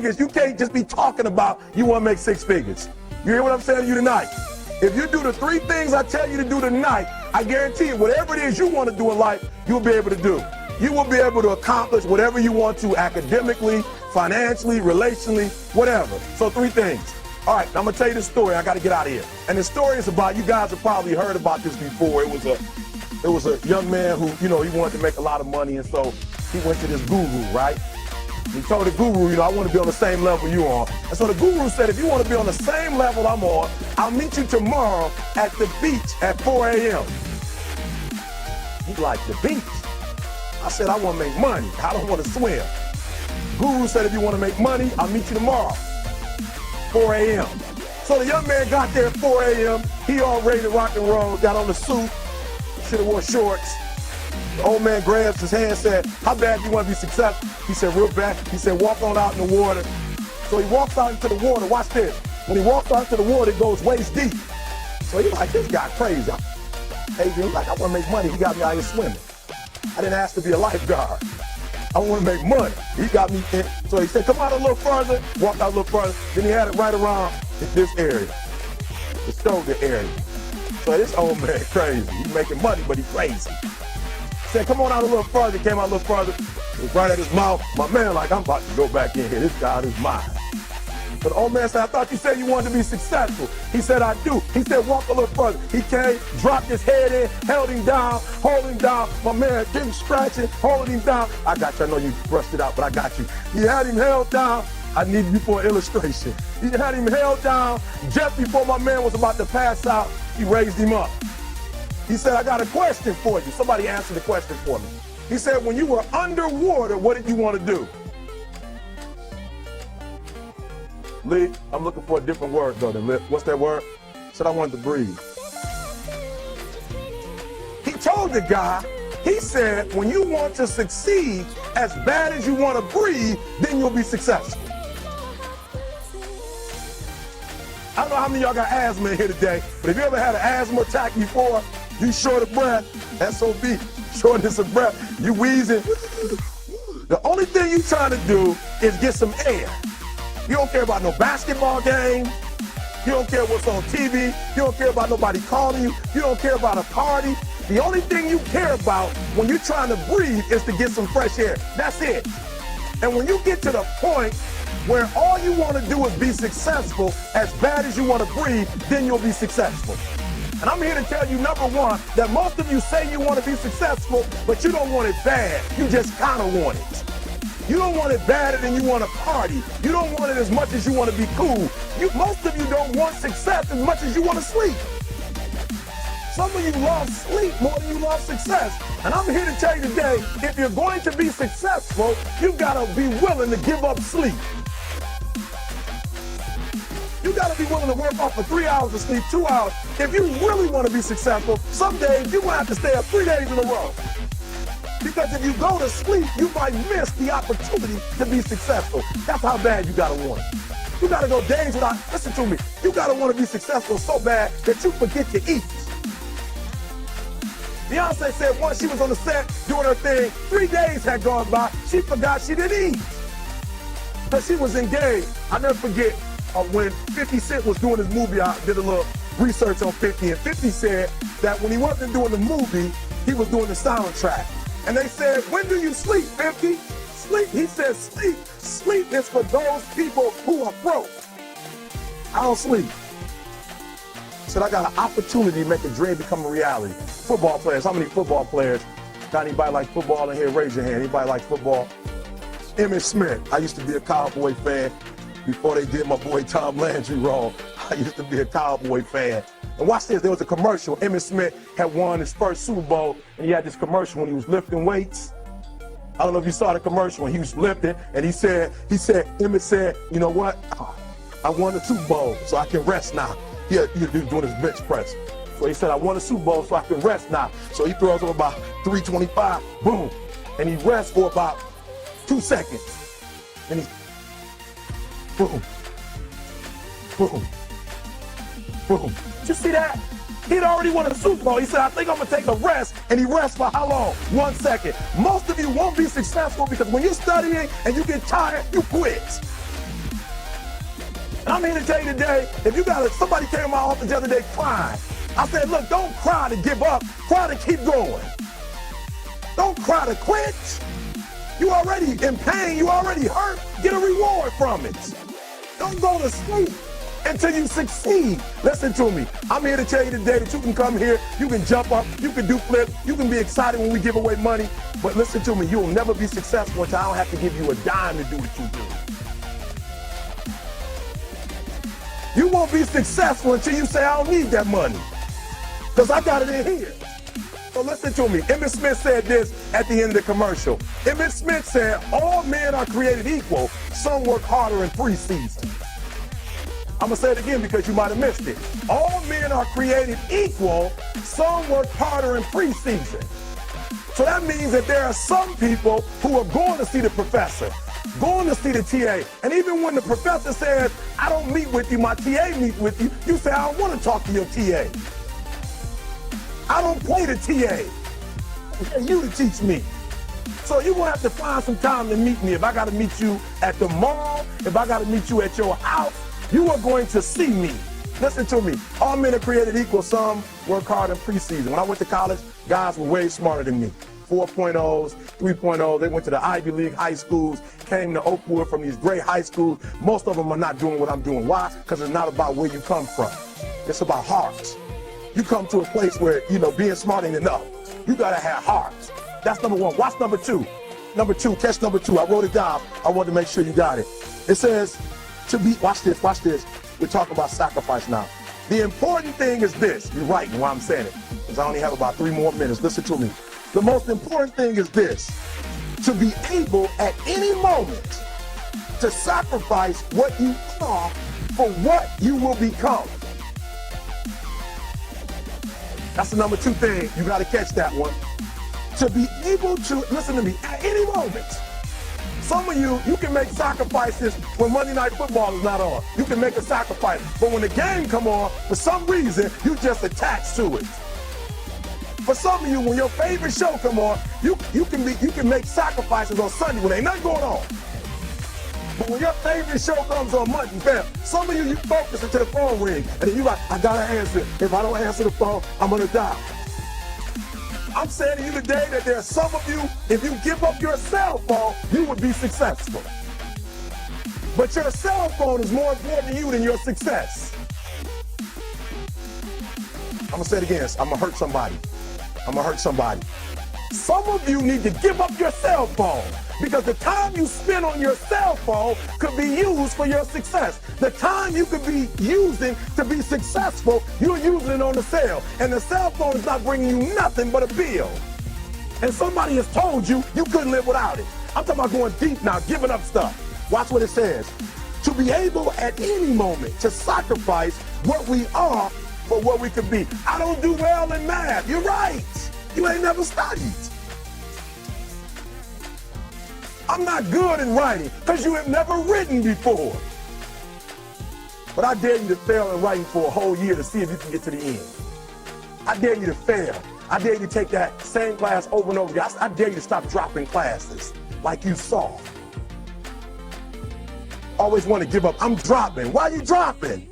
figures, you can't just be talking about you want to make six figures. You hear what I'm saying to you tonight? If you do the three things I tell you to do tonight, I guarantee you, whatever it is you want to do in life, you'll be able to do. You will be able to accomplish whatever you want to academically, financially, relationally, whatever. So three things. All right, I'm going to tell you this story. I got to get out of here. And the story is about, you guys have probably heard about this before. It was a young man who, he wanted to make a lot of money, and so he went to this guru, right? He told the guru, I want to be on the same level you are. And so the guru said, if you want to be on the same level I'm on, I'll meet you tomorrow at the beach at 4 a.m. He's like, the beach? I said, I want to make money. I don't want to swim. Guru said, if you want to make money, I'll meet you tomorrow, 4 a.m. So the young man got there at 4 a.m. He all ready to rock and roll, got on the suit, should have wore shorts. The old man grabs his hand and said, how bad do you want to be successful? He said, real bad. He said, walk on out in the water. So he walks out into the water. Watch this. When he walks out into the water, it goes waist deep. So he's like, this guy crazy. Adrian, like, I want to make money. He got me out here swimming. I didn't ask to be a lifeguard. I want to make money. He got me in. So he said, come out a little further. Walked out a little further. Then he had it right around this area, the shoulder area. So this old man crazy. He's making money, but he's crazy. Said, come on out a little further. Came out a little further. It was right at his mouth. My man like, I'm about to go back in here. This guy is mine. But the old man said, I thought you said you wanted to be successful. He said, I do. He said, walk a little further. He came, dropped his head in, held him down, hold him down. My man came scratching, holding him down. I got you. I know you brushed it out, but I got you. He had him held down. I need you for an illustration. He had him held down. Just before my man was about to pass out, he raised him up. He said, I got a question for you. Somebody answer the question for me. He said, when you were underwater, what did you want to do? Lee, I'm looking for a different word though than what's that word? He said, I wanted to breathe. He told the guy, he said, when you want to succeed as bad as you want to breathe, then you'll be successful. I don't know how many of y'all got asthma in here today, but if you ever had an asthma attack before, you short of breath, SOB, shortness of breath, you wheezing. The only thing you trying to do is get some air. You don't care about no basketball game. You don't care what's on TV. You don't care about nobody calling you. You don't care about a party. The only thing you care about when you're trying to breathe is to get some fresh air. That's it. And when you get to the point where all you want to do is be successful as bad as you want to breathe, then you'll be successful. And I'm here to tell you, number one, that most of you say you want to be successful, but you don't want it bad. You just kind of want it. You don't want it badder than you want to party. You don't want it as much as you want to be cool. Most of you don't want success as much as you want to sleep. Some of you love sleep more than you love success. And I'm here to tell you today, if you're going to be successful, you've got to be willing to give up sleep. You got to be willing to work off for 3 hours of sleep, 2 hours. If you really want to be successful, some days you're going to have to stay up 3 days in a row. Because if you go to sleep, you might miss the opportunity to be successful. That's how bad you gotta want it. You gotta go days without, listen to me, you gotta want to be successful so bad that you forget to eat. Beyonce said once she was on the set doing her thing, 3 days had gone by, she forgot she didn't eat. Because she was engaged. I never forget when 50 Cent was doing his movie, I did a little research on 50, and 50 said that when he wasn't doing the movie, he was doing the soundtrack. And they said, when do you sleep, 50? Sleep, he said, sleep. Sleep is for those people who are broke. I don't sleep. He said, I got an opportunity to make a dream become a reality. Football players, how many football players? Got anybody like football in here? Raise your hand. Anybody like football? Emmitt Smith. I used to be a Cowboy fan before they did my boy Tom Landry wrong. I used to be a Cowboy fan. And watch this, there was a commercial. Emmitt Smith had won his first Super Bowl, and he had this commercial when he was lifting weights. I don't know if you saw the commercial when he was lifting, and Emmitt said, you know what? I won the Super Bowl, so I can rest now. He was doing his bench press. So he said, I won the Super Bowl, so I can rest now. So he throws up about 325, boom. And he rests for about 2 seconds. And he, boom, boom, boom. Did you see that? He'd already won a Super Bowl. He said, I think I'm going to take a rest. And he rests for how long? 1 second. Most of you won't be successful because when you're studying and you get tired, you quit. And I'm here to tell you today, if you got somebody came to my office the other day crying, I said, look, don't cry to give up, cry to keep going. Don't cry to quit. You already in pain, you already hurt, get a reward from it. Don't go to sleep until you succeed. Listen to me. I'm here to tell you today that you can come here, you can jump up, you can do flips, you can be excited when we give away money, but listen to me, you'll never be successful until I don't have to give you a dime to do what you do. You won't be successful until you say, I don't need that money, because I got it in here. So listen to me. Emmett Smith said this at the end of the commercial. Emmett Smith said, all men are created equal. Some work harder in preseason. I'm going to say it again because you might have missed it. All men are created equal. Some work harder in preseason. So that means that there are some people who are going to see the professor, going to see the TA. And even when the professor says, I don't meet with you, my TA meets with you, you say, I don't want to talk to your TA. I don't play the TA. I pay you to teach me. So you're going to have to find some time to meet me. If I got to meet you at the mall, if I got to meet you at your house, you are going to see me. Listen to me. All men are created equal. Some work hard in preseason. When I went to college, guys were way smarter than me. 4.0s, 3.0s. They went to the Ivy League high schools, came to Oakwood from these great high schools. Most of them are not doing what I'm doing. Why? Because it's not about where you come from. It's about hearts. You come to a place where, being smart ain't enough. You got to have hearts. That's number one. Watch number two. Number two, catch number two. I wrote it down. I wanted to make sure you got it. It says, watch this. We're talking about sacrifice now. The important thing is this. You're right while I'm saying it, because I only have about 3 more minutes. Listen to me. The most important thing is this. To be able at any moment to sacrifice what you are for what you will become. That's the number 2 thing. You got to catch that one. To be able to, listen to me, at any moment. Some of you can make sacrifices when Monday Night Football is not on. You can make a sacrifice. But when the game come on, for some reason, you just attached to it. For some of you, when your favorite show come on, you can make sacrifices on Sunday when ain't nothing going on. But when your favorite show comes on Monday, fam, some of you focus until the phone ring, and then you like, I gotta answer it. If I don't answer the phone, I'm gonna die. I'm saying to you today that there are some of you, if you give up your cell phone, you would be successful. But your cell phone is more important to you than your success. I'm gonna say it again, I'm gonna hurt somebody. Some of you need to give up your cell phone, because the time you spend on your cell phone could be used for your success. The time you could be using to be successful, you're using it on the cell. And the cell phone is not bringing you nothing but a bill. And somebody has told you you couldn't live without it. I'm talking about going deep now, giving up stuff. Watch what it says. To be able at any moment to sacrifice what we are for what we could be. I don't do well in math. You're right. You ain't never studied. I'm not good in writing because you have never written before. But I dare you to fail in writing for a whole year to see if you can get to the end. I dare you to fail. I dare you to take that same class over and over again. I dare you to stop dropping classes like you saw. Always want to give up. I'm dropping. Why are you dropping?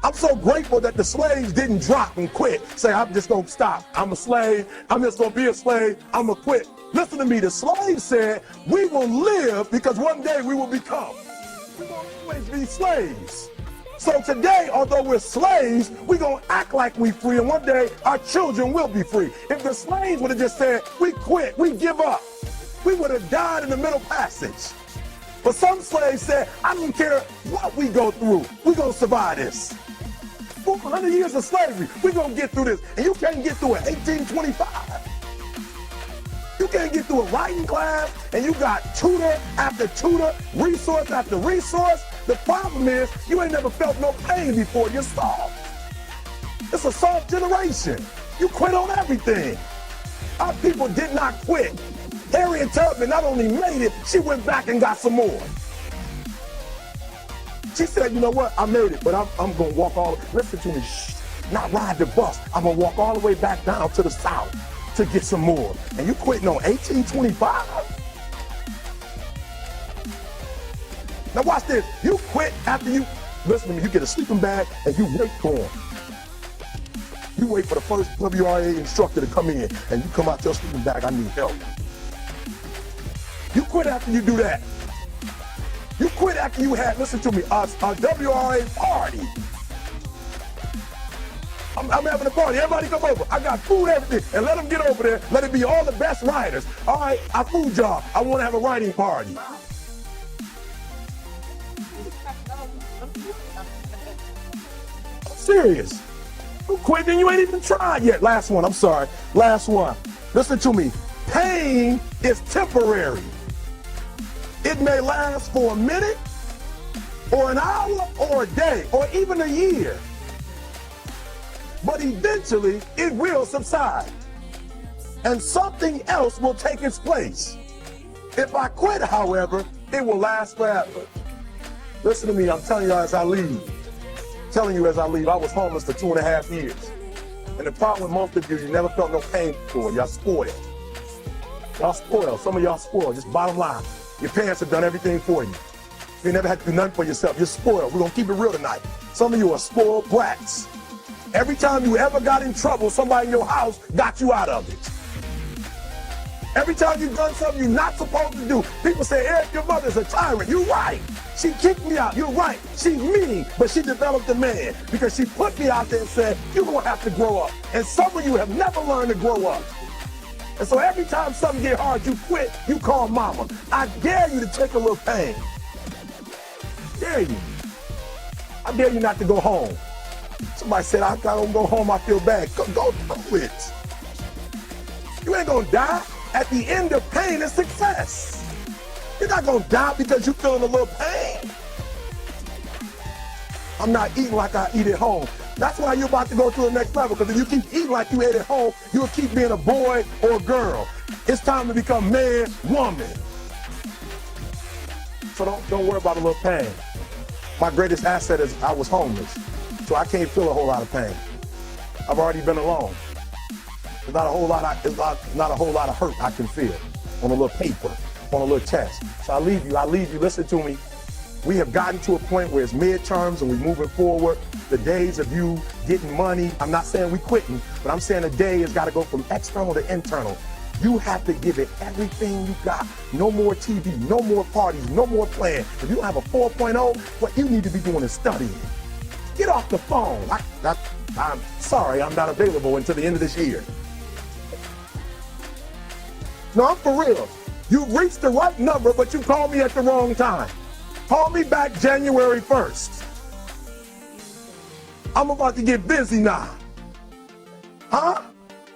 I'm so grateful that the slaves didn't drop and quit. Say, I'm just going to stop. I'm a slave. I'm just going to be a slave. I'm going to quit. Listen to me. The slaves said, we will live because one day we will become. We're going to always be slaves. So today, although we're slaves, we're going to act like we're free. And one day, our children will be free. If the slaves would have just said, we quit, we give up, we would have died in the Middle Passage. But some slaves said, I don't care what we go through. We're going to survive this. 400 years of slavery, we're going to get through this. And you can't get through it 1825. You can't get through a writing class, and you got tutor after tutor, resource after resource. The problem is, you ain't never felt no pain before. You're soft. It's a soft generation. You quit on everything. Our people did not quit. Harriet Tubman not only made it, she went back and got some more. She said, you know what, I made it, but I'm going to walk all, listen to me, not ride the bus. I'm going to walk all the way back down to the South to get some more. And you quitting on 1825? Now watch this. You quit after you Listen to me, you get a sleeping bag and you wait for them. You wait for the first WRA instructor to come in and you come out your sleeping bag, I need help. You quit after you do that. You quit after you had, listen to me, a WRA party. I'm having a party, everybody come over. I got food, everything, and let them get over there. Let it be all the best writers. All right, I food job. I want to have a writing party. I'm serious. You quit and you ain't even tried yet. Last one, I'm sorry. Last one. Listen to me. Pain is temporary. It may last for a minute, or an hour, or a day, or even a year. But eventually, it will subside. And something else will take its place. If I quit, however, it will last forever. Listen to me, I'm telling you as I leave. I was homeless for 2.5 years. And the problem with most of you never felt no pain before. Y'all spoiled. Y'all spoiled. Some of y'all spoiled. Just bottom line. Your parents have done everything for you. You never had to do nothing for yourself. You're spoiled. We're going to keep it real tonight. Some of you are spoiled brats. Every time you ever got in trouble, somebody in your house got you out of it. Every time you've done something you're not supposed to do, people say, Eric, your mother's a tyrant. You're right. She kicked me out. You're right. She's mean, but she developed a man because she put me out there and said, you're going to have to grow up. And some of you have never learned to grow up. And so every time something get hard, you quit, you call mama. I dare you to take a little pain. Dare you. I dare you not to go home. Somebody said, I gotta go home, I feel bad. Go through it. You ain't gonna die. At the end of pain is success. You're not gonna die because you're feeling a little pain. I'm not eating like I eat at home. That's why you're about to go to the next level, because if you keep eating like you ate at home, you'll keep being a boy or a girl. It's time to become man, woman. So don't worry about a little pain. My greatest asset is I was homeless, so I can't feel a whole lot of pain. I've already been alone. There's not a whole lot of hurt I can feel on a little paper, on a little test. So I leave you, listen to me. We have gotten to a point where it's midterms and we're moving forward. The days of you getting money, I'm not saying we quitting, but I'm saying the day has got to go from external to internal. You have to give it everything you got. No more TV, no more parties, no more playing. If you don't have a 4.0, what you need to be doing is studying. Get off the phone. I'm sorry, I'm not available until the end of this year. No, I'm for real. You reached the right number, but you called me at the wrong time. Call me back January 1st. I'm about to get busy now. Huh?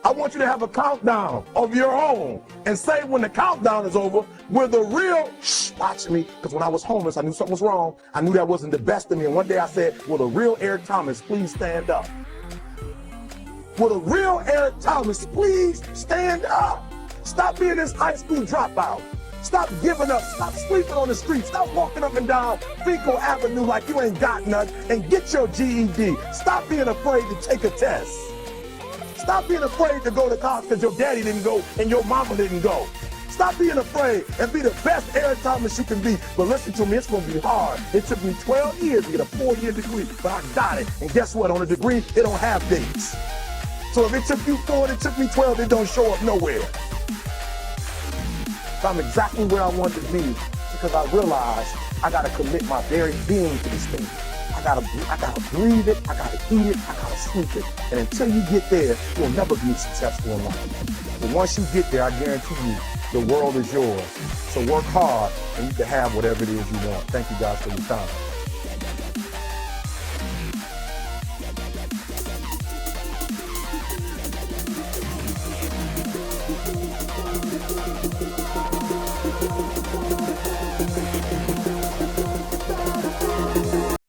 I want you to have a countdown of your own and say when the countdown is over, we're the real, watch me, because when I was homeless, I knew something was wrong. I knew that wasn't the best of me. And one day I said, will the real Eric Thomas please stand up? Will the real Eric Thomas please stand up? Stop being this high school dropout. Stop giving up. Stop sleeping on the street. Stop walking up and down Fecal Avenue like you ain't got nothing, and get your GED. Stop being afraid to take a test. Stop being afraid to go to college because your daddy didn't go and your mama didn't go. Stop being afraid and be the best Eric Thomas you can be. But listen to me, it's going to be hard. It took me 12 years to get a 4-year degree, but I got it. And guess what? On a degree, it don't have dates. So if it took you 4 and it took me 12, it don't show up nowhere. I'm exactly where I want to be because I realized I got to commit my very being to this thing. I gotta breathe it, I gotta eat it, I gotta sleep it. And until you get there, you'll never be successful in life. But once you get there, I guarantee you, the world is yours. So work hard and you can have whatever it is you want. Thank you guys for your time.